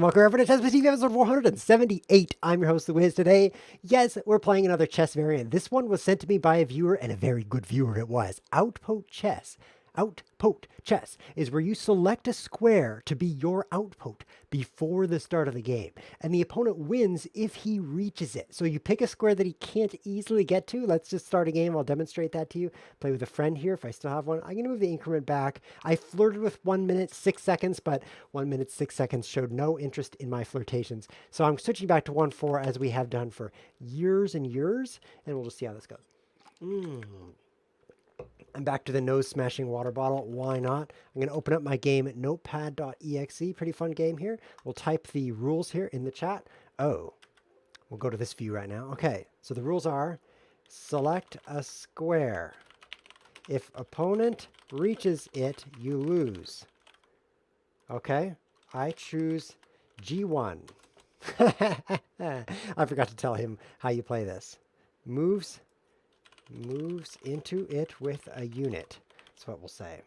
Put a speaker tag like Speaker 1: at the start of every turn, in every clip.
Speaker 1: and welcome everyone to ChessWhiz TV episode 478. I'm your host, The Wiz. Today, yes, we're playing another chess variant. This one was sent to me by a viewer, and a very good viewer it was. Outpost Chess. Outpost Chess is where you select a square to be your outpost before the start of the game, and the opponent wins if he reaches it. So you pick a square that he can't easily get to. Let's just start a game. I'll demonstrate that to you. Play with a friend here if I still have one. I'm going to move the increment back. I flirted with 1 minute 6 seconds, but 1 minute 6 seconds showed no interest in my flirtations. So I'm switching back to 1-4 as we have done for years and years, and we'll just see how this goes. I'm back to the nose smashing water bottle. Why not? I'm going to open up my game at notepad.exe. Pretty fun game here. We'll type the rules here in the chat. Oh, we'll go to this view right now. Okay, so the rules are select a square. If opponent reaches it, you lose. Okay, I choose G1. I forgot to tell him how you play this. Moves into it with a unit. That's what we'll say.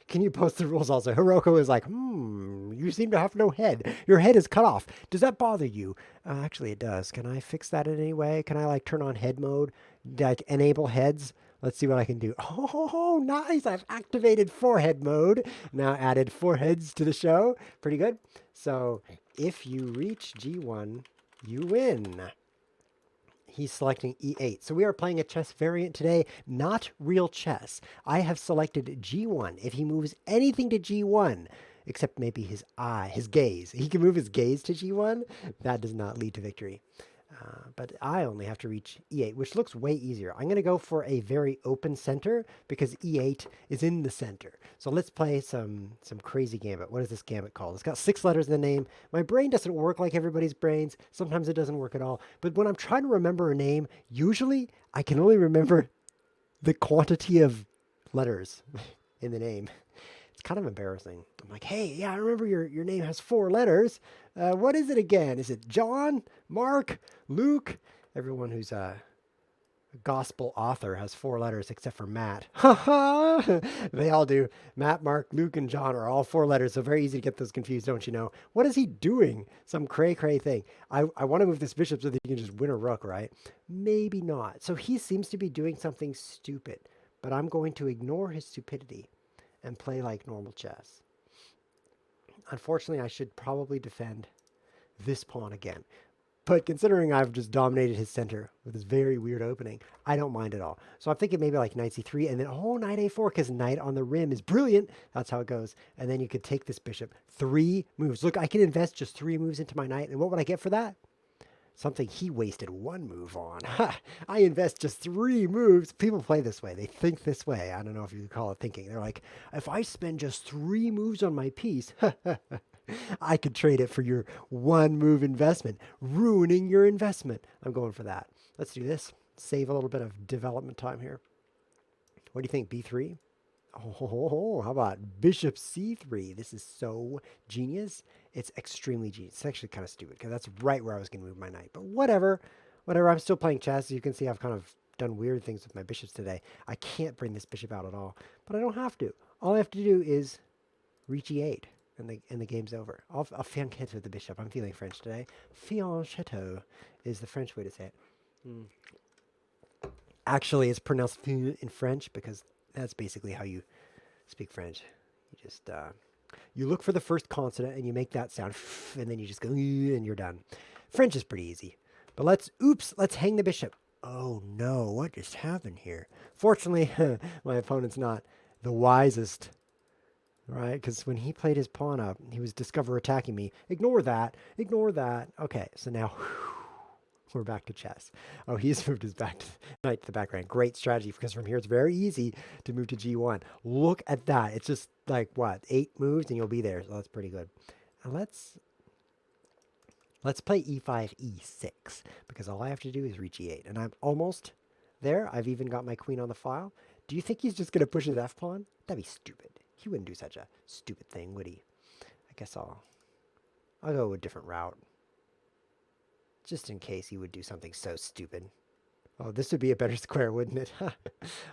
Speaker 1: Can you post the rules also? Hiroko is like, you seem to have no head. Your head is cut off. Does that bother you? Actually, it does. Can I fix that in any way? Can I like turn on head mode? Like enable heads? Let's see what I can do. Oh, nice. I've activated forehead mode. Now added foreheads to the show. Pretty good. So if you reach G1, you win. He's selecting E8. So we are playing a chess variant today, not real chess. I have selected G1. If he moves anything to G1, except maybe his eye, his gaze. He can move his gaze to G1. That does not lead to victory. But I only have to reach E8, which looks way easier. I'm going to go for a very open center because E8 is in the center. So let's play some crazy gambit. What is this gambit called? It's got 6 letters in the name. My brain doesn't work like everybody's brains. Sometimes it doesn't work at all. But when I'm trying to remember a name, usually I can only remember the quantity of letters in the name. It's kind of embarrassing. I'm like, hey, yeah, I remember your name has 4 letters. What is it again? Is it John, Mark, Luke? Everyone who's a gospel author has 4 letters except for Matt. They all do. Matt, Mark, Luke, and John are all 4 letters, so very easy to get those confused, don't you know? What is he doing? Some cray-cray thing. I want to move this bishop so that he can just win a rook, right? Maybe not. So he seems to be doing something stupid, but I'm going to ignore his stupidity and play like normal chess. Unfortunately, I should probably defend this pawn again. But considering I've just dominated his center with this very weird opening, I don't mind at all. So I'm thinking maybe like knight c3 and then, knight a4 because knight on the rim is brilliant. That's how it goes. And then you could take this bishop. 3 moves. Look, I can invest just 3 moves into my knight. And what would I get for that? Something he wasted 1 move on. I invest just 3 moves. People play this way. They think this way. I don't know if you call it thinking. They're like, if I spend just 3 moves on my piece, I could trade it for your 1 move investment, ruining your investment. I'm going for that. Let's do this. Save a little bit of development time here. What do you think, B3? Oh, how about bishop c3? This is so genius. It's extremely genius. It's actually kind of stupid because that's right where I was going to move my knight. But whatever. I'm still playing chess. You can see I've kind of done weird things with my bishops today. I can't bring this bishop out at all, but I don't have to. All I have to do is reach e8, and the game's over. I'll fianchetto the bishop. I'm feeling French today. Fianchetto is the French way to say it. Actually, it's pronounced in French because that's basically how you speak French. You just, you look for the first consonant and you make that sound, and then you just go, and you're done. French is pretty easy. But let's hang the bishop. Oh no, what just happened here? Fortunately, my opponent's not the wisest, right? Because when he played his pawn up, he was discover attacking me. Ignore that. Okay, so now we're back to chess. Oh, he's moved his knight to the background. Great strategy, because from here it's very easy to move to G1. Look at that. It's just like, what, 8 moves and you'll be there. So that's pretty good. Now let's play E5, E6, because all I have to do is reach E8. And I'm almost there. I've even got my queen on the file. Do you think he's just going to push his F-pawn? That'd be stupid. He wouldn't do such a stupid thing, would he? I guess I'll go a different route. Just in case he would do something so stupid. Oh, this would be a better square, wouldn't it?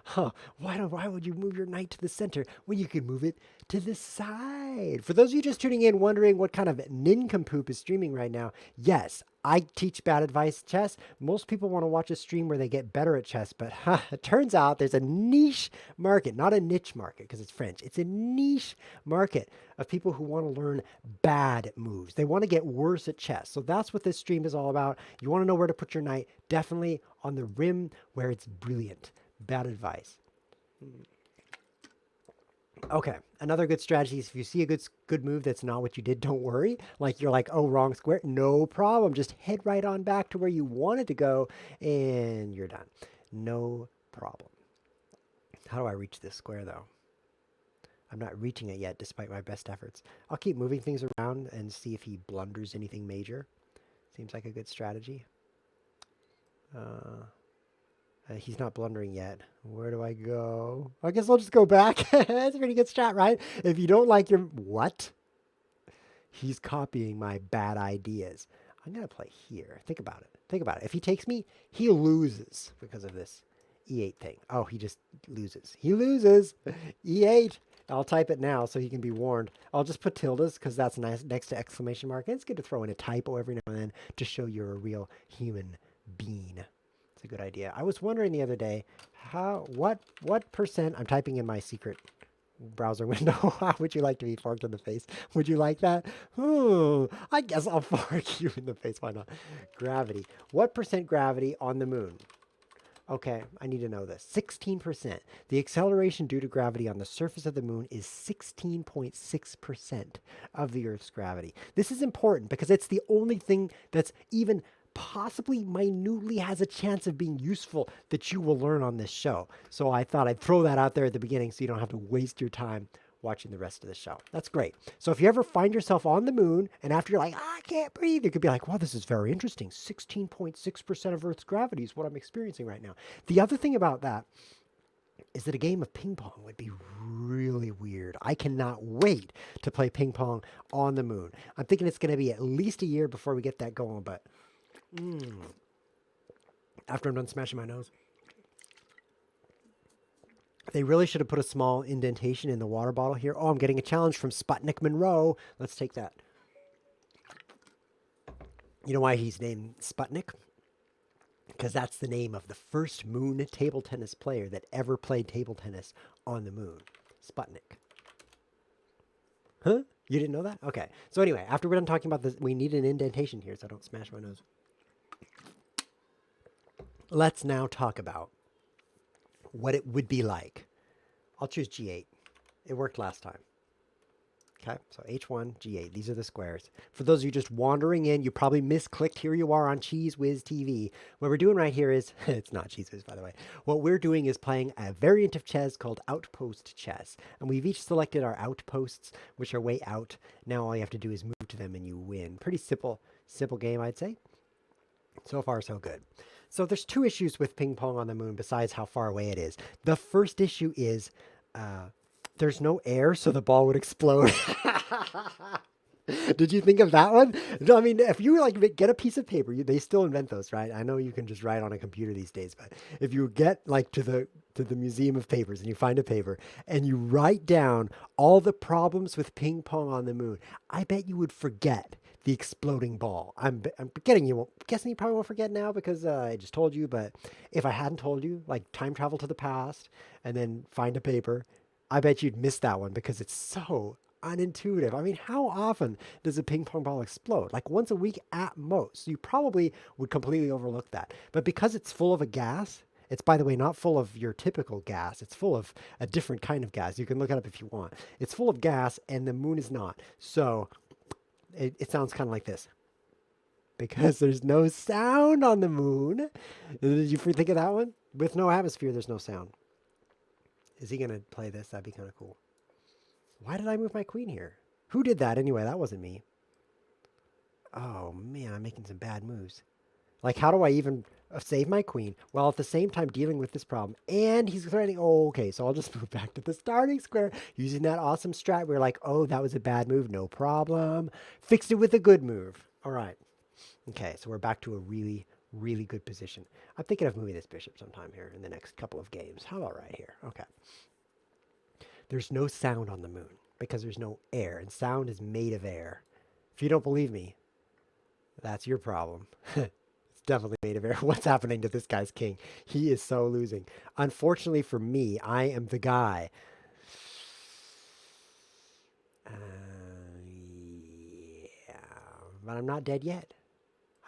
Speaker 1: Huh. Why would you move your knight to the center when you could move it to the side? For those of you just tuning in wondering what kind of nincompoop is streaming right now, yes, I teach bad advice chess. Most people want to watch a stream where they get better at chess, but it turns out there's a niche market, not a niche market because it's French. It's a niche market of people who want to learn bad moves. They want to get worse at chess. So that's what this stream is all about. You want to know where to put your knight? Definitely on the rim where it's brilliant. Bad advice. Okay, another good strategy is if you see a good move that's not what you did, don't worry. Like you're like, oh, wrong square. No problem. Just head right on back to where you wanted to go and you're done. No problem. How do I reach this square though? I'm not reaching it yet despite my best efforts. I'll keep moving things around and see if he blunders anything major. Seems like a good strategy. He's not blundering yet. Where do I go? I guess I'll just go back. That's a pretty good strat, right? If you don't like your... What? He's copying my bad ideas. I'm going to play here. Think about it. Think about it. If he takes me, he loses because of this E8 thing. Oh, he just loses. He loses. E8. I'll type it now so he can be warned. I'll just put tildes because that's nice next to exclamation mark. And it's good to throw in a typo every now and then to show you're a real human being. It's a good idea. I was wondering the other day, what percent, I'm typing in my secret browser window, how would you like to be forked in the face? Would you like that? I guess I'll fork you in the face. Why not? Gravity. What percent gravity on the moon? Okay, I need to know this. 16%. The acceleration due to gravity on the surface of the moon is 16.6% of the Earth's gravity. This is important because it's the only thing that's even possibly minutely has a chance of being useful that you will learn on this show. So I thought I'd throw that out there at the beginning so you don't have to waste your time watching the rest of the show. That's great. So if you ever find yourself on the moon and after you're like, I can't breathe, you could be like, wow, this is very interesting. 16.6% of Earth's gravity is what I'm experiencing right now. The other thing about that is that a game of ping pong would be really weird. I cannot wait to play ping pong on the moon. I'm thinking it's going to be at least a year before we get that going, but after I'm done smashing my nose. They really should have put a small indentation in the water bottle here. Oh, I'm getting a challenge from Sputnik Monroe. Let's take that. You know why he's named Sputnik? Because that's the name of the first moon table tennis player that ever played table tennis on the moon. Sputnik. Huh? You didn't know that? Okay. So anyway, after we're done talking about this, we need an indentation here so I don't smash my nose. Let's now talk about what it would be like. I'll choose G8. It worked last time. Okay, so H1, G8. These are the squares. For those of you just wandering in, you probably misclicked. Here you are on ChessWhiz TV. What we're doing right here is, it's not ChessWhiz, by the way. What we're doing is playing a variant of chess called Outpost chess. And we've each selected our outposts, which are way out. Now all you have to do is move to them and you win. Pretty simple game, I'd say. So far, so good. So there's two issues with ping pong on the moon besides how far away it is. The first issue is there's no air, so the ball would explode. Did you think of that one? No, I mean, if you like get a piece of paper, they still invent those, right? I know you can just write on a computer these days, but if you get like to the Museum of Papers and you find a paper and you write down all the problems with ping pong on the moon, I bet you would forget the exploding ball. I'm guessing you probably won't forget now because I just told you, but if I hadn't told you, like time travel to the past and then find a paper, I bet you'd miss that one because it's so unintuitive. I mean, how often does a ping pong ball explode? Like once a week at most. So you probably would completely overlook that. But because it's full of a gas, it's, by the way, not full of your typical gas. It's full of a different kind of gas. You can look it up if you want. It's full of gas and the moon is not. So it sounds kind of like this. Because there's no sound on the moon. Did you think of that one? With no atmosphere, there's no sound. Is he going to play this? That'd be kind of cool. Why did I move my queen here? Who did that anyway? That wasn't me. Oh, man, I'm making some bad moves. Like, how do I even save my queen while at the same time dealing with this problem? And he's threatening... Oh, okay, so I'll just move back to the starting square using that awesome strat. We're like, oh, that was a bad move. No problem. Fixed it with a good move. All right. Okay, so we're back to a really, Really good position. I'm thinking of moving this bishop sometime here in the next couple of games. How about right here? Okay. There's no sound on the moon because there's no air, and sound is made of air. If you don't believe me, that's your problem. It's definitely made of air. What's happening to this guy's king? He is so losing. Unfortunately for me, I am the guy. Yeah, but I'm not dead yet.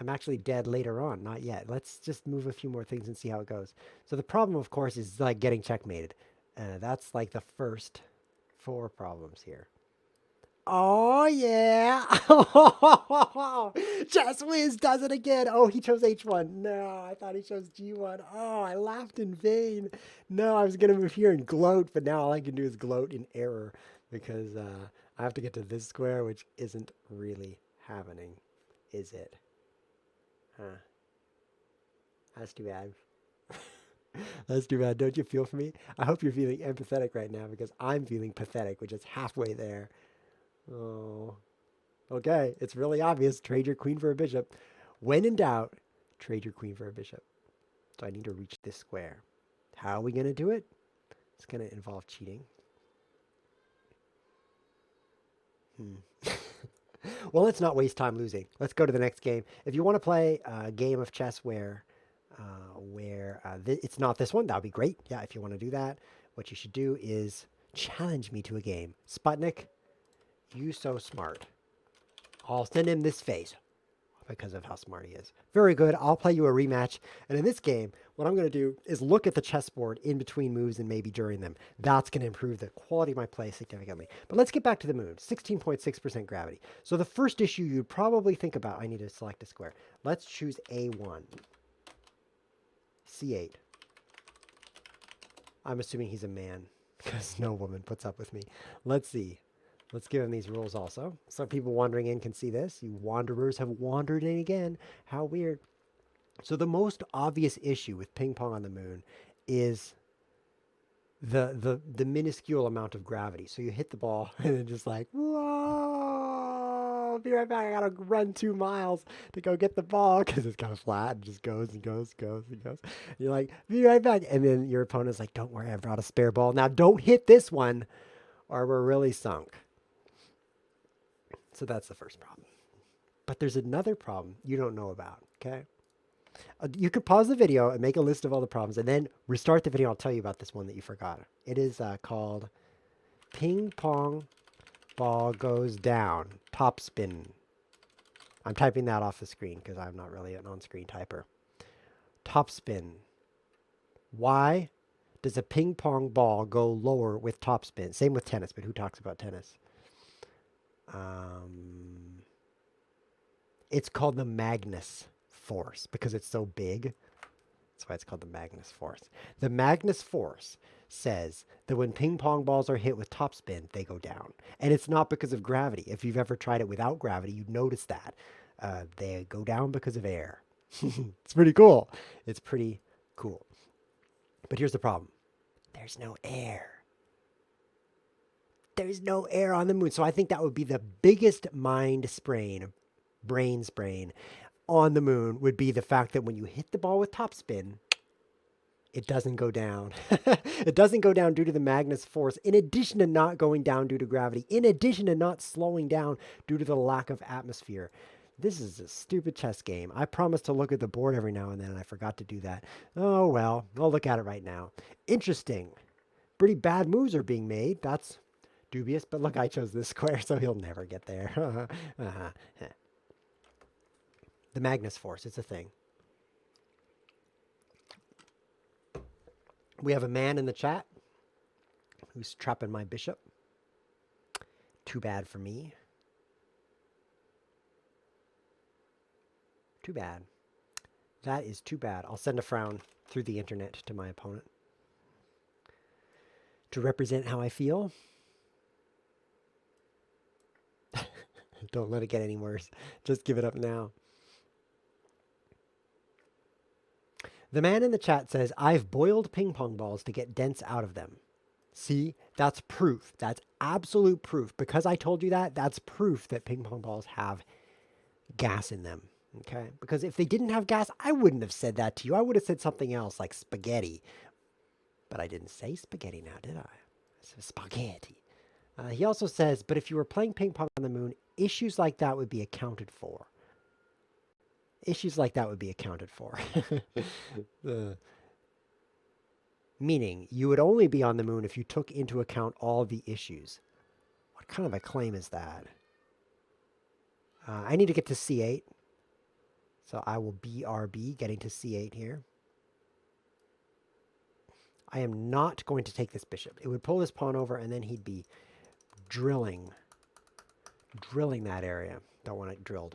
Speaker 1: I'm actually dead later on, not yet. Let's just move a few more things and see how it goes. So the problem, of course, is like getting checkmated. That's like the first 4 problems here. Oh, yeah. ChessWhiz does it again. Oh, he chose H1. No, I thought he chose G1. Oh, I laughed in vain. No, I was going to move here and gloat, but now all I can do is gloat in error because I have to get to this square, which isn't really happening, is it? Huh. That's too bad. That's too bad. Don't you feel for me? I hope you're feeling empathetic right now because I'm feeling pathetic, which is halfway there. Oh, okay. It's really obvious. Trade your queen for a bishop. When in doubt, trade your queen for a bishop. So I need to reach this square. How are we going to do it? It's going to involve cheating. Well, let's not waste time losing. Let's go to the next game. If you want to play a game of chess where it's not this one, that would be great. Yeah, if you want to do that, what you should do is challenge me to a game. Sputnik, you so smart. I'll send him this face because of how smart he is. Very good. I'll play you a rematch. And in this game, what I'm going to do is look at the chessboard in between moves and maybe during them. That's going to improve the quality of my play significantly. But let's get back to the moon. 16.6% gravity. So the first issue you'd probably think about, I need to select a square. Let's choose A1. C8. I'm assuming he's a man because no woman puts up with me. Let's see. Let's give him these rules also. So people wandering in can see this. You wanderers have wandered in again. How weird. So the most obvious issue with ping pong on the moon is the minuscule amount of gravity. So you hit the ball and it's just like, whoa, I'll be right back. I gotta run 2 miles to go get the ball because it's kind of flat and just goes and goes, goes and goes. And you're like, be right back. And then your opponent's like, don't worry, I brought a spare ball. Now don't hit this one or we're really sunk. So that's the first problem. But there's another problem you don't know about, okay? You could pause the video and make a list of all the problems and then restart the video. I'll tell you about this one that you forgot. It is called Ping Pong Ball Goes Down, Top Spin. I'm typing that off the screen because I'm not really an on-screen typer. Top spin. Why does a ping pong ball go lower with top spin? Same with tennis, but who talks about tennis? It's called the Magnus force because it's so big. That's why it's called the Magnus force. The Magnus force says that when ping pong balls are hit with topspin, they go down. And it's not because of gravity. If you've ever tried it without gravity, you'd notice that. They go down because of air. It's pretty cool. It's pretty cool. But here's the problem. There's no air. There's no air on the moon. So I think that would be the biggest brain sprain on the moon would be the fact that when you hit the ball with topspin, it doesn't go down. It doesn't go down due to the Magnus force, in addition to not going down due to gravity, in addition to not slowing down due to the lack of atmosphere. This is a stupid chess game. I promised to look at the board every now and then, and I forgot to do that. Oh, well, I'll look at it right now. Interesting. Pretty bad moves are being made. That's dubious, but look, I chose this square, so he'll never get there. The Magnus force, it's a thing. We have a man in the chat who's trapping my bishop. Too bad for me. Too bad. That is too bad. I'll send a frown through the internet to my opponent to represent how I feel. Don't let it get any worse. Just give it up now. The man in the chat says, I've boiled ping pong balls to get dents out of them. See, that's proof. That's absolute proof. Because I told you that, that's proof that ping pong balls have gas in them. Okay, because if they didn't have gas, I wouldn't have said that to you. I would have said something else like spaghetti. But I didn't say spaghetti now, did I? I said spaghetti. He also says, but if you were playing ping pong on the moon, issues like that would be accounted for. Issues like that would be accounted for. Meaning, you would only be on the moon if you took into account all the issues. What kind of a claim is that? I need to get to C8. So I will BRB, getting to C8 here. I am not going to take this bishop. It would pull this pawn over, and then he'd be drilling that area. Don't want it drilled.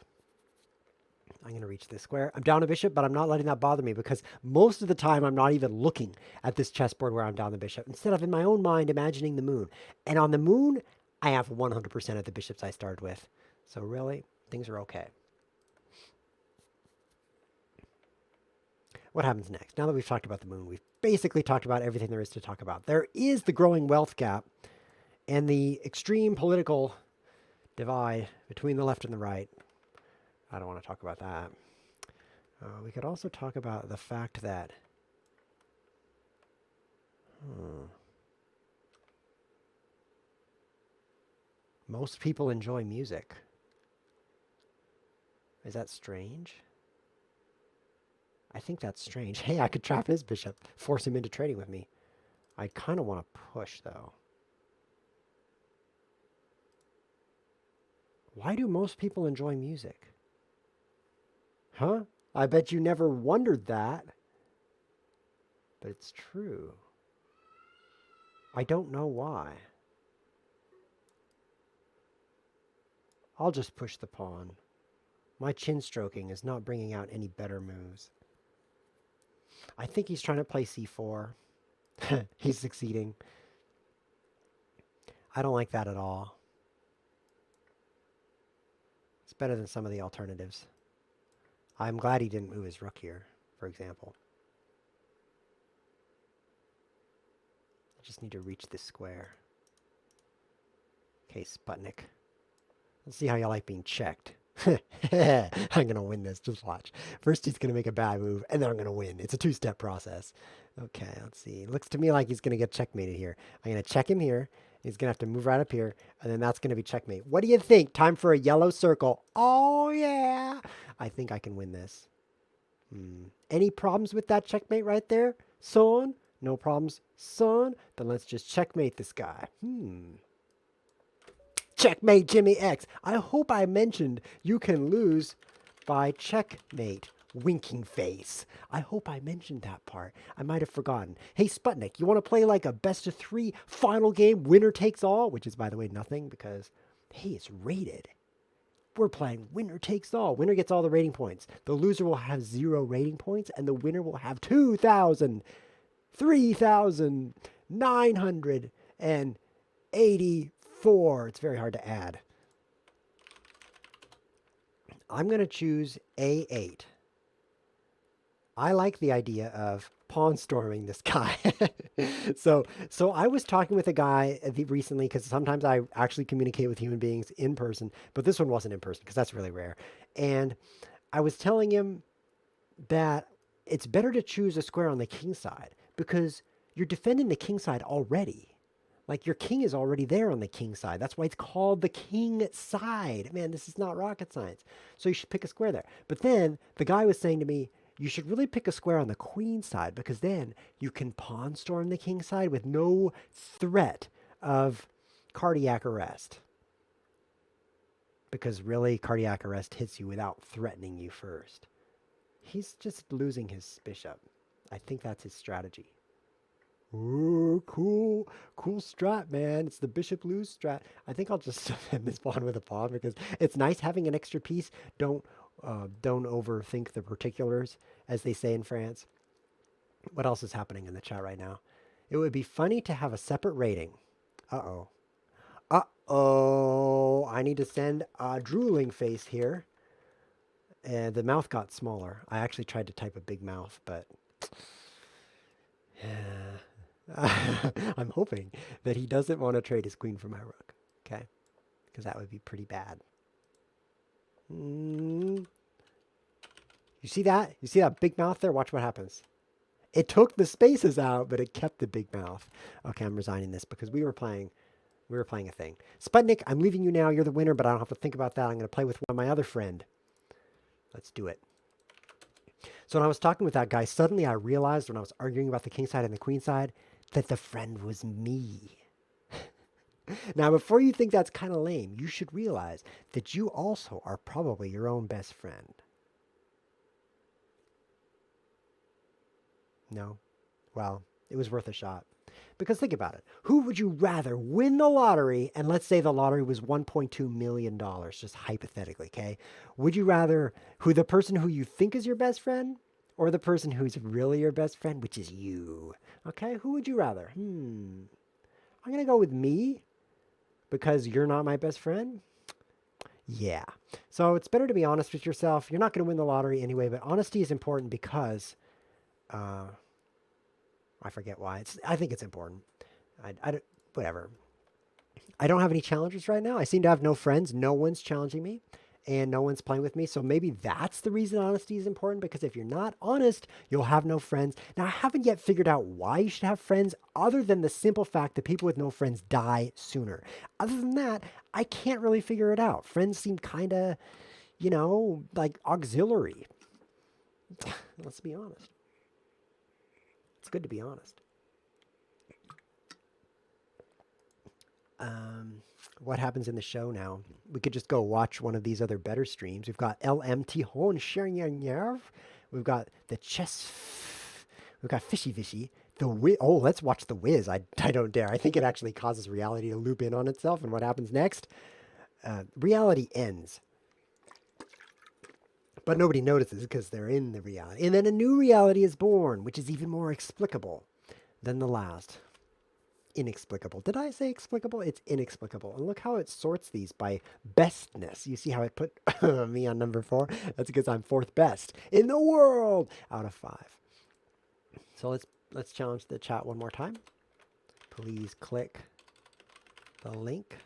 Speaker 1: I'm going to reach this square. I'm down a bishop, but I'm not letting that bother me because most of the time I'm not even looking at this chessboard where I'm down the bishop. Instead of in my own mind imagining the moon. And on the moon, I have 100% of the bishops I started with. So really, things are okay. What happens next? Now that we've talked about the moon, we've basically talked about everything there is to talk about. There is the growing wealth gap and the extreme political divide between the left and the right. I don't want to talk about that. We could also talk about the fact that most people enjoy music. Is that strange? I think that's strange. Hey, I could trap his bishop, force him into trading with me. I kind of want to push, though. Why do most people enjoy music? Huh? I bet you never wondered that. But it's true. I don't know why. I'll just push the pawn. My chin stroking is not bringing out any better moves. I think he's trying to play c4. He's succeeding. I don't like that at all. It's better than some of the alternatives. I'm glad he didn't move his rook here, for example. I just need to reach this square. Okay, Sputnik. Let's see how you like being checked. I'm going to win this. Just watch. First, he's going to make a bad move, and then I'm going to win. It's a two-step process. Okay, let's see. Looks to me like he's going to get checkmated here. I'm going to check him here. He's going to have to move right up here, and then that's going to be checkmate. What do you think? Time for a yellow circle. Oh, yeah. I think I can win this. Any problems with that checkmate right there, son? No problems, son? Then let's just checkmate this guy. Checkmate Jimmy X. I hope I mentioned you can lose by checkmate. Winking face. I hope I mentioned that part. I might have forgotten. Hey, Sputnik, you want to play like a best of 3 final game, winner takes all? Which is, by the way, nothing because, hey, it's rated. We're playing winner takes all. Winner gets all the rating points. The loser will have 0 rating points, and the winner will have 2,000, 3,984. It's very hard to add. I'm going to choose A8. I like the idea of pawn storming this guy. So I was talking with a guy recently because sometimes I actually communicate with human beings in person, but this one wasn't in person because that's really rare. And I was telling him that it's better to choose a square on the king side because you're defending the king side already. Like your king is already there on the king side. That's why it's called the king side. Man, this is not rocket science. So you should pick a square there. But then the guy was saying to me, you should really pick a square on the queen side because then you can pawn storm the king side with no threat of cardiac arrest. Because really, cardiac arrest hits you without threatening you first. He's just losing his bishop. I think that's his strategy. Ooh, cool strat, man. It's the bishop lose strat. I think I'll just defend this pawn with a pawn because it's nice having an extra piece. Don't overthink the particulars, as they say in France. What else is happening in the chat right now? It would be funny to have a separate rating. Uh-oh. Uh-oh. I need to send a drooling face here. And the mouth got smaller. I actually tried to type a big mouth, but... I'm hoping that he doesn't want to trade his queen for my rook. Okay? Because that would be pretty bad. You see that? You see that big mouth there? Watch what happens. It took the spaces out, but it kept the big mouth. Okay, I'm resigning this because we were playing a thing. Sputnik, I'm leaving you now. You're the winner, but I don't have to think about that. I'm going to play with my other friend. Let's do it. So when I was talking with that guy, suddenly I realized when I was arguing about the king side and the queen side that the friend was me. Now, before you think that's kind of lame, you should realize that you also are probably your own best friend. No? Well, it was worth a shot. Because think about it. Who would you rather win the lottery, and let's say the lottery was $1.2 million, just hypothetically, okay? Would you rather the person who you think is your best friend, or the person who's really your best friend, which is you? Okay, who would you rather? I'm going to go with me, because you're not my best friend. Yeah. So it's better to be honest with yourself. You're not going to win the lottery anyway, but honesty is important because... I forget why. I think it's important. Whatever. I don't have any challenges right now. I seem to have no friends. No one's challenging me, and no one's playing with me. So maybe that's the reason honesty is important, because if you're not honest, you'll have no friends. Now, I haven't yet figured out why you should have friends other than the simple fact that people with no friends die sooner. Other than that, I can't really figure it out. Friends seem kind of, like auxiliary. Let's be honest. It's good to be honest. What happens in the show now? We could just go watch one of these other better streams. We've got LMT Hon sharing your nerve. We've got the chess. We've got Fishy Fishy. Let's watch the Wiz. I don't dare. I think it actually causes reality to loop in on itself. And what happens next? Reality ends. But nobody notices because they're in the reality. And then a new reality is born, which is even more explicable than the last. Inexplicable. Did I say explicable? It's inexplicable. And look how it sorts these by bestness. You see how it put me on number 4? That's because I'm 4th best in the world out of 5. So let's challenge the chat one more time. Please click the link.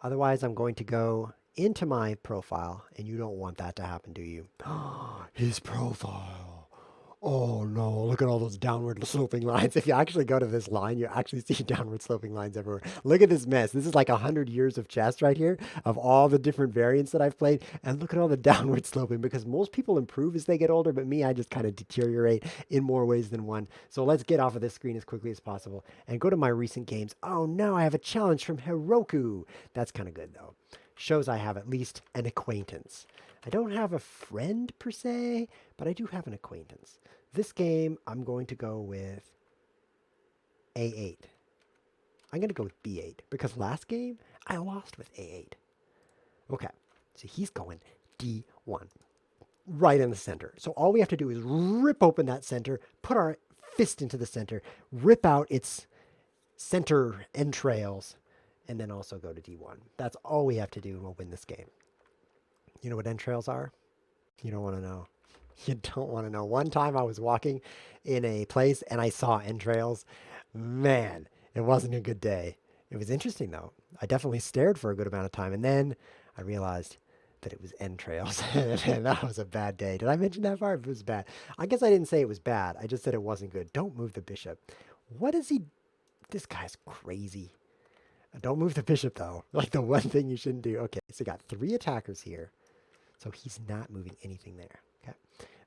Speaker 1: Otherwise, I'm going to go into my profile, and you don't want that to happen, do you? His profile. Oh no, look at all those downward sloping lines. If you actually go to this line, you actually see downward sloping lines everywhere. Look at this mess. This is like 100 years of chess right here, of all the different variants that I've played. And look at all the downward sloping, because most people improve as they get older, but me, I just kind of deteriorate in more ways than one. So let's get off of this screen as quickly as possible and go to my recent games. Oh no, I have a challenge from Heroku. That's kind of good though. Shows I have at least an acquaintance. I don't have a friend per se, but I do have an acquaintance. This game, I'm going to go with A8. I'm going to go with B8 because last game, I lost with A8. Okay, so he's going D1, right in the center. So all we have to do is rip open that center, put our fist into the center, rip out its center entrails, and then also go to D1. That's all we have to do and we'll win this game. You know what entrails are? You don't want to know. You don't want to know. One time I was walking in a place and I saw entrails. Man, it wasn't a good day. It was interesting though. I definitely stared for a good amount of time and then I realized that it was entrails and that was a bad day. Did I mention that part? It was bad. I guess I didn't say it was bad. I just said it wasn't good. Don't move the bishop. What is he? This guy's crazy. Don't move the bishop though. Like the one thing you shouldn't do. Okay, so you got 3 attackers here. So he's not moving anything there. Okay.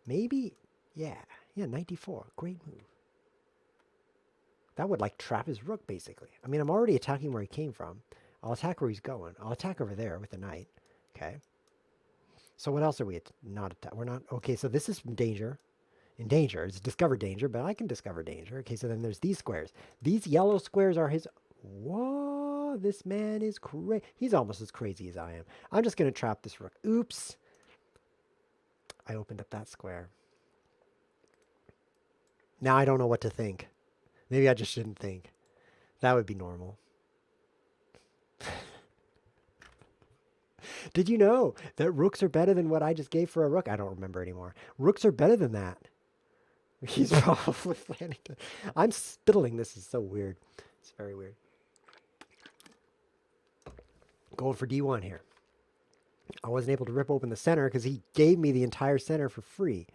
Speaker 1: Maybe, yeah, 94. Great move. That would like trap his rook basically. I mean, I'm already attacking where he came from. I'll attack where he's going. I'll attack over there with the knight. Okay. So what else are we not attack? We're not, okay, so this is danger. In danger. It's discover danger, but I can discover danger. Okay, so then there's these squares. These yellow squares are his, whoa, this man is crazy. He's almost as crazy as I am. I'm just going to trap this rook. Oops. I opened up that square. Now I don't know what to think. Maybe I just shouldn't think. That would be normal. Did you know that rooks are better than what I just gave for a rook? I don't remember anymore. Rooks are better than that. He's probably planning to... I'm spittling. This is so weird. It's very weird. Going for D1 here. I wasn't able to rip open the center because he gave me the entire center for free.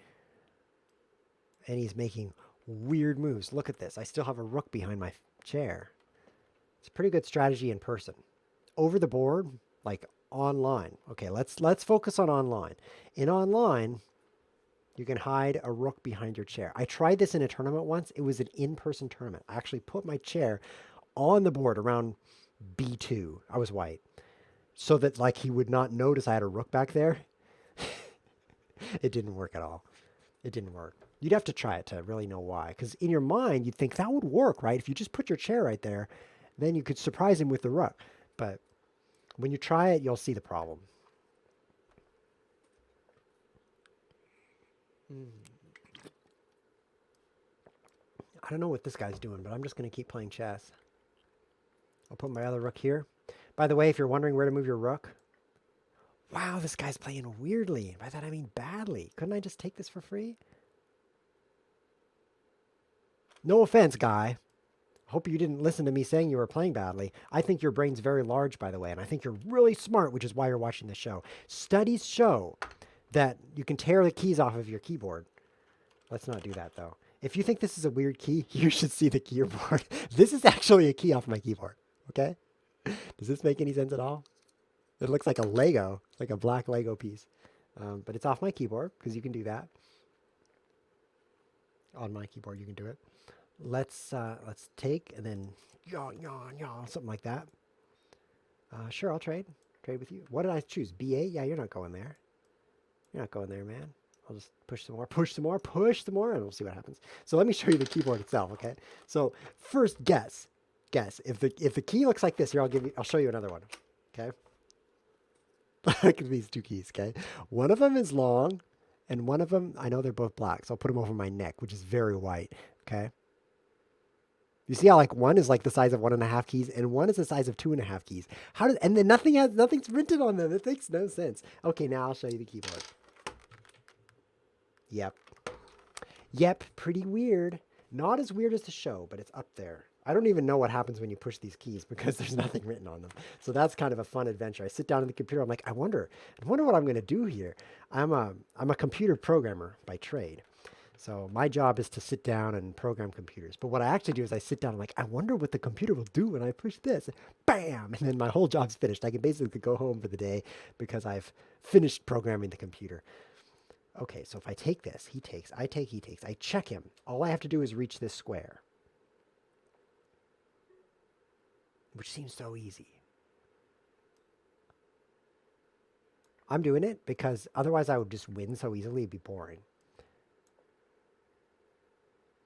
Speaker 1: And he's making weird moves. Look at this. I still have a rook behind my chair. It's a pretty good strategy in person. Over the board, like online. Okay, let's focus on online. In online, you can hide a rook behind your chair. I tried this in a tournament once. It was an in-person tournament. I actually put my chair on the board around B2. I was white. So that like he would not notice I had a rook back there. It didn't work at all. It didn't work. You'd have to try it to really know why. Because in your mind, you'd think that would work, right? If you just put your chair right there, then you could surprise him with the rook. But when you try it, you'll see the problem. I don't know what this guy's doing, but I'm just going to keep playing chess. I'll put my other rook here. By the way, if you're wondering where to move your rook, wow, this guy's playing weirdly. By that I mean badly. Couldn't I just take this for free? No offense, guy. Hope you didn't listen to me saying you were playing badly. I think your brain's very large, by the way, and I think you're really smart, which is why you're watching this show. Studies show that you can tear the keys off of your keyboard. Let's not do that, though. If you think this is a weird key, you should see the keyboard. This is actually a key off my keyboard, okay? Does this make any sense at all? It looks like a Lego, like a black Lego piece. But it's off my keyboard, because you can do that. On my keyboard, you can do it. Let's take and then yawn, yawn, yawn, something like that. Sure, I'll trade with you. What did I choose? B8? Yeah, you're not going there. You're not going there, man. I'll just push some more, push some more, push some more, and we'll see what happens. So let me show you the keyboard itself, okay? So first, guess if the key looks like this. Here, I'll show you another one, okay? Look at these two keys, okay? One of them is long, and one of them, I know they're both black, so I'll put them over my neck, which is very white, okay? You see how like one is like the size of 1.5 keys and one is the size of 2.5 keys. And then nothing's printed on them. It makes no sense. Okay, now I'll show you the keyboard. Yep, pretty weird. Not as weird as the show, but it's up there. I don't even know what happens when you push these keys because there's nothing written on them. So that's kind of a fun adventure. I sit down on the computer. I'm like, I wonder what I'm going to do here. I'm a computer programmer by trade. So my job is to sit down and program computers. But what I actually do is I sit down and like, I wonder what the computer will do when I push this. Bam! And then my whole job's finished. I can basically go home for the day because I've finished programming the computer. Okay, so if I take this, he takes, I take, he takes. I check him. All I have to do is reach this square. Which seems so easy. I'm doing it because otherwise I would just win so easily. It'd be boring.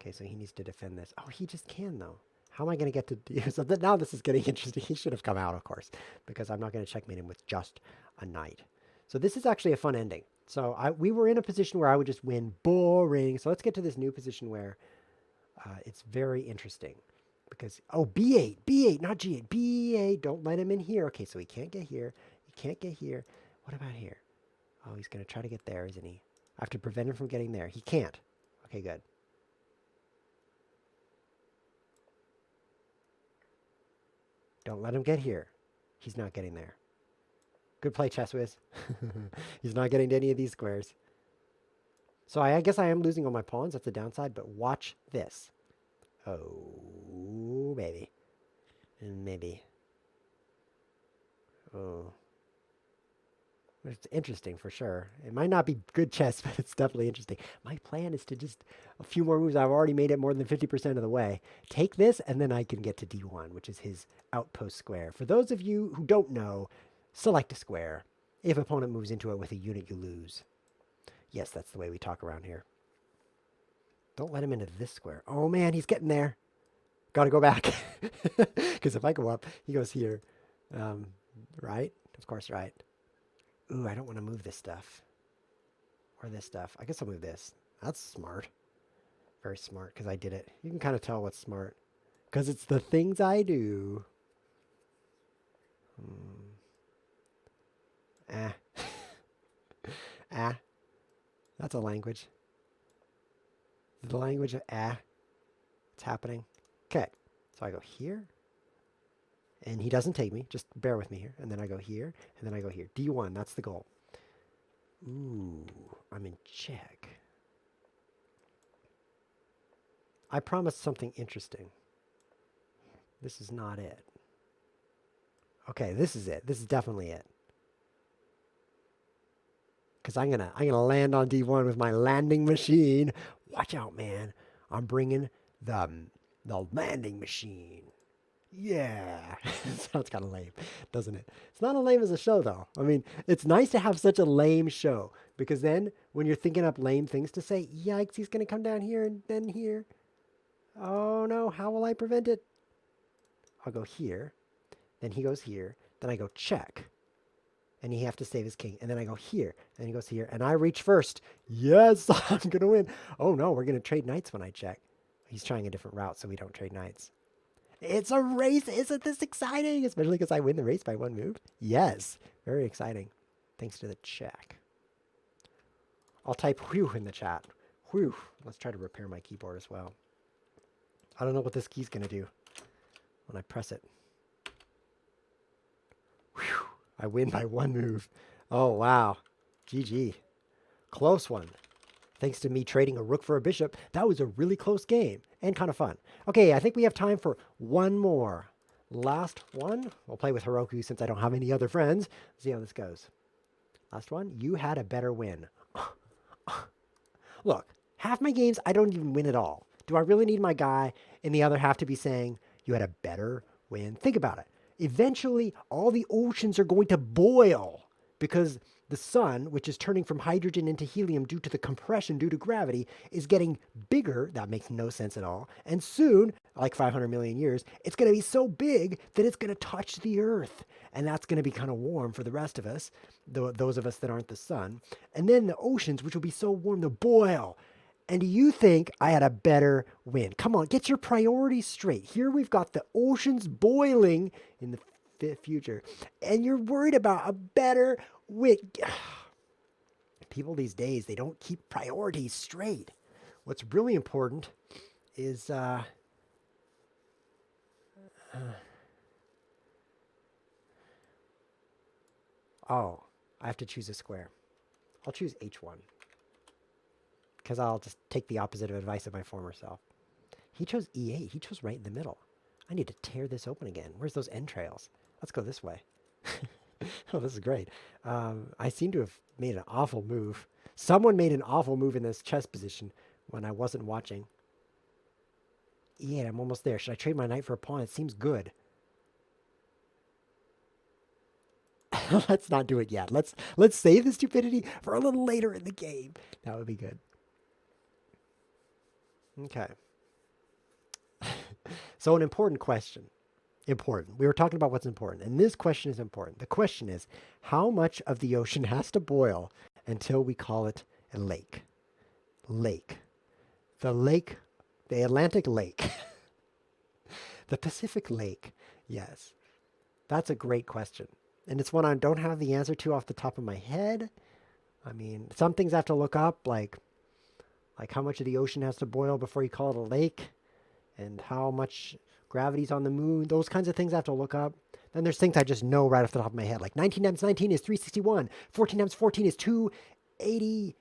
Speaker 1: Okay, so he needs to defend this. Oh, he just can, though. How am I going to get to do something? Now this is getting interesting. He should have come out, of course, because I'm not going to checkmate him with just a knight. So this is actually a fun ending. So we were in a position where I would just win. Boring. So let's get to this new position where it's very interesting. Because, oh, B8, not G8. B8, don't let him in here. Okay, so he can't get here. He can't get here. What about here? Oh, he's going to try to get there, isn't he? I have to prevent him from getting there. He can't. Okay, good. Don't let him get here. He's not getting there. Good play, ChessWhiz. He's not getting to any of these squares. So I guess I am losing all my pawns. That's the downside, but watch this. Oh, baby. And maybe. Oh. It's interesting for sure. It might not be good chess, but it's definitely interesting. My plan is to just a few more moves. I've already made it more than 50% of the way. Take this, and then I can get to D1, which is his outpost square. For those of you who don't know, select a square. If opponent moves into it with a unit, you lose. Yes, that's the way we talk around here. Don't let him into this square. Oh man, he's getting there. Gotta go back. Because if I go up, he goes here. Right? Of course, right. Ooh, I don't want to move this stuff. Or this stuff. I guess I'll move this. That's smart. Very smart, because I did it. You can kind of tell what's smart. Because it's the things I do. Ah. That's a language. The language of ah. It's happening. Okay. So I go here. And he doesn't take me. Just bear with me here. And then I go here, and then I go here. D1, that's the goal. Ooh, I'm in check. I promised something interesting. This is not it. Okay, this is it. This is definitely it. Because I'm gonna land on D1 with my landing machine. Watch out, man. I'm bringing the landing machine. Yeah. Sounds kind of lame, doesn't it? It's not as lame as a show, though. I mean, it's nice to have such a lame show because then when you're thinking up lame things to say, yikes, he's going to come down here and then here. Oh no, how will I prevent it? I'll go here. Then he goes here. Then I go check. And he have to save his king. And then I go here. And he goes here. And I reach first. Yes, I'm going to win. Oh no, we're going to trade knights when I check. He's trying a different route, so we don't trade knights. It's a race. Isn't this exciting? Especially because I win the race by one move. Yes, very exciting. Thanks to the check. I'll type whew in the chat. Whew. Let's try to repair my keyboard as well. I don't know what this key's going to do when I press it. Whew. I win by one move. Oh, wow. GG. Close one. Thanks to me trading a rook for a bishop, that was a really close game and kind of fun. Okay, I think we have time for one more. Last one. We'll play with Heroku since I don't have any other friends. See how this goes. Last one. You had a better win. Look, half my games, I don't even win at all. Do I really need my guy in the other half to be saying, you had a better win? Think about it. Eventually, all the oceans are going to boil because the sun, which is turning from hydrogen into helium due to the compression due to gravity, is getting bigger. That makes no sense at all. And soon, like 500 million years, it's going to be so big that it's going to touch the earth. And that's going to be kind of warm for the rest of us, those of us that aren't the sun. And then the oceans, which will be so warm, they'll boil. And do you think I had a better win? Come on, get your priorities straight. Here we've got the oceans boiling in the future. And you're worried about a better win. People these days, they don't keep priorities straight. What's really important is... oh, I have to choose a square. I'll choose H1. Because I'll just take the opposite of advice of my former self. He chose E8. He chose right in the middle. I need to tear this open again. Where's those entrails? Let's go this way. Oh, this is great. I seem to have made an awful move. Someone made an awful move in this chess position when I wasn't watching. E8, I'm almost there. Should I trade my knight for a pawn? It seems good. Let's not do it yet. Let's save the stupidity for a little later in the game. That would be good. Okay. So an important question. Important. We were talking about what's important, and this question is important. The question is, how much of the ocean has to boil until we call it a lake? Lake. The lake, the Atlantic Lake. The Pacific Lake. Yes. That's a great question. And it's one I don't have the answer to off the top of my head. I mean, some things I have to look up, like how much of the ocean has to boil before you call it a lake, and how much gravity's on the moon. Those kinds of things I have to look up. Then there's things I just know right off the top of my head, like 19 times 19 is 361. 14 times 14 is 280.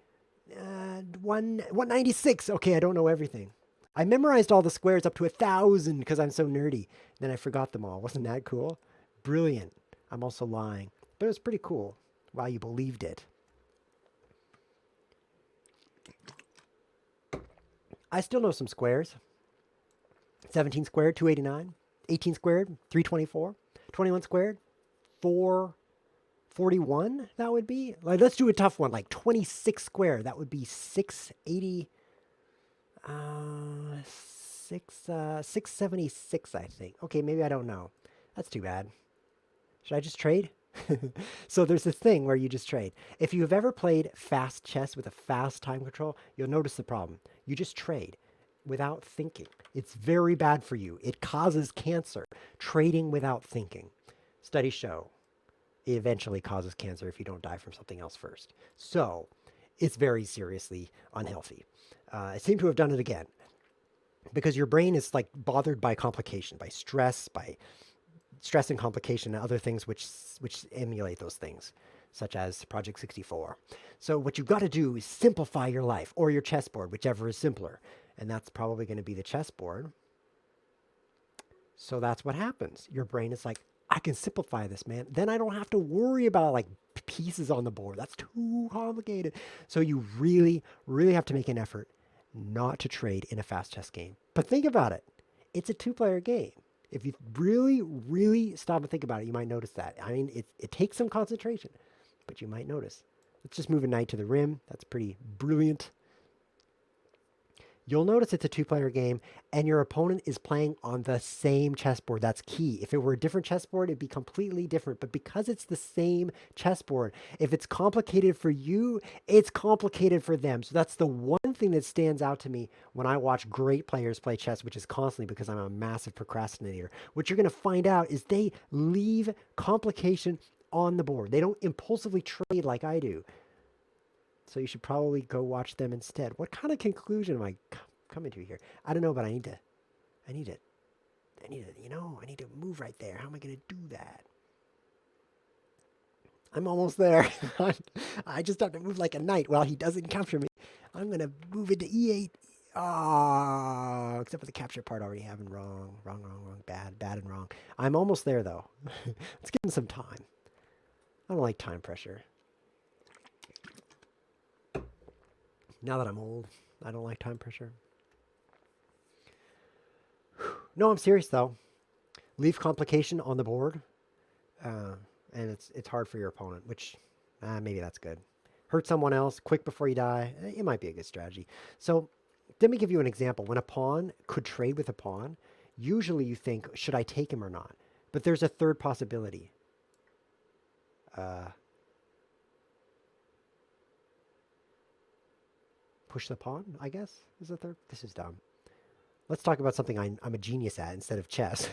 Speaker 1: 196. Okay, I don't know everything. I memorized all the squares up to 1,000 because I'm so nerdy. Then I forgot them all. Wasn't that cool? Brilliant. I'm also lying. But it was pretty cool. Wow, you believed it. I still know some squares. 17 squared, 289. 18 squared, 324. 21 squared, 441, that would be. Like, let's do a tough one, like 26 squared. That would be 680. 676, I think. Okay, maybe I don't know. That's too bad. Should I just trade? So there's this thing where you just trade. If you've ever played fast chess with a fast time control, you'll notice the problem. You just trade without thinking. It's very bad for you. It causes cancer. Trading without thinking. Studies show it eventually causes cancer if you don't die from something else first. So it's very seriously unhealthy. I seem to have done it again because your brain is like bothered by complication, by stress, by stress and complication and other things which emulate those things, such as Project 64. So what you've got to do is simplify your life or your chessboard, whichever is simpler. And that's probably going to be the chessboard. So that's what happens. Your brain is like, I can simplify this, man. Then I don't have to worry about like pieces on the board. That's too complicated. So you really, really have to make an effort not to trade in a fast chess game. But think about it. It's a two-player game. If you really, really stop and think about it, you might notice that. I mean, it takes some concentration, but you might notice. Let's just move a knight to the rim. That's pretty brilliant. You'll notice it's a two-player game, and your opponent is playing on the same chessboard. That's key. If it were a different chessboard, it'd be completely different. But because it's the same chessboard, if it's complicated for you, it's complicated for them. So that's the one thing that stands out to me when I watch great players play chess, which is constantly because I'm a massive procrastinator. What you're going to find out is they leave complication on the board. They don't impulsively trade like I do. So you should probably go watch them instead. What kind of conclusion am I coming to here? I don't know, but I need to move right there. How am I going to do that? I'm almost there. I just have to move like a knight while he doesn't capture me. I'm going to move into E8. Oh, except for the capture part already having wrong, bad and wrong. I'm almost there though. Let's give him some time. I don't like time pressure. Now that I'm old, I don't like time pressure. No, I'm serious though. Leave complication on the board, and it's hard for your opponent, which maybe that's good. Hurt someone else quick before you die. It might be a good strategy. So let me give you an example. When a pawn could trade with a pawn, usually you think, should I take him or not? But there's a third possibility. Push the pawn, I guess, is the third. This is dumb. Let's talk about something I'm a genius at instead of chess.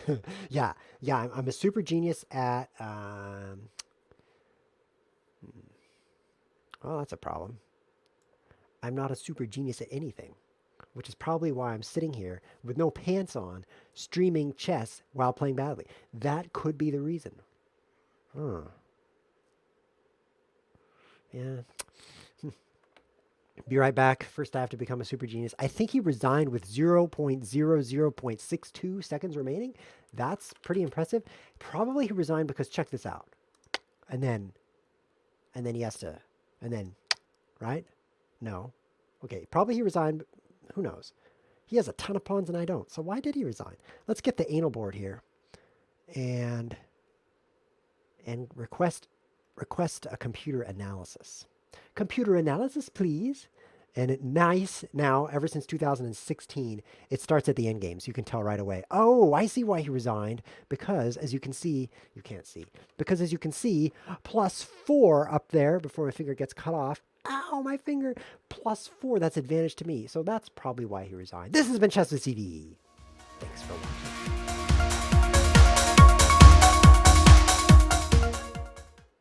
Speaker 1: yeah, I'm a super genius at... well, that's a problem. I'm not a super genius at anything, which is probably why I'm sitting here with no pants on, streaming chess while playing badly. That could be the reason. Yeah. Be right back. First, I have to become a super genius. I think he resigned with 0.00.62 seconds remaining. That's pretty impressive. Probably he resigned because check this out. And then he has to, right? No. Okay, probably he resigned. Who knows? He has a ton of pawns and I don't. So why did he resign? Let's get the anal board here and request a computer analysis. Computer analysis, please. And nice. Now, ever since 2016, it starts at the end game, so you can tell right away. Oh, I see why he resigned. Because, as you can see, you can't see. Because, as you can see, +4 up there before my finger gets cut off. Ow, my finger. +4, that's advantage to me. So that's probably why he resigned. This has been ChessWhiz TV. Thanks for watching.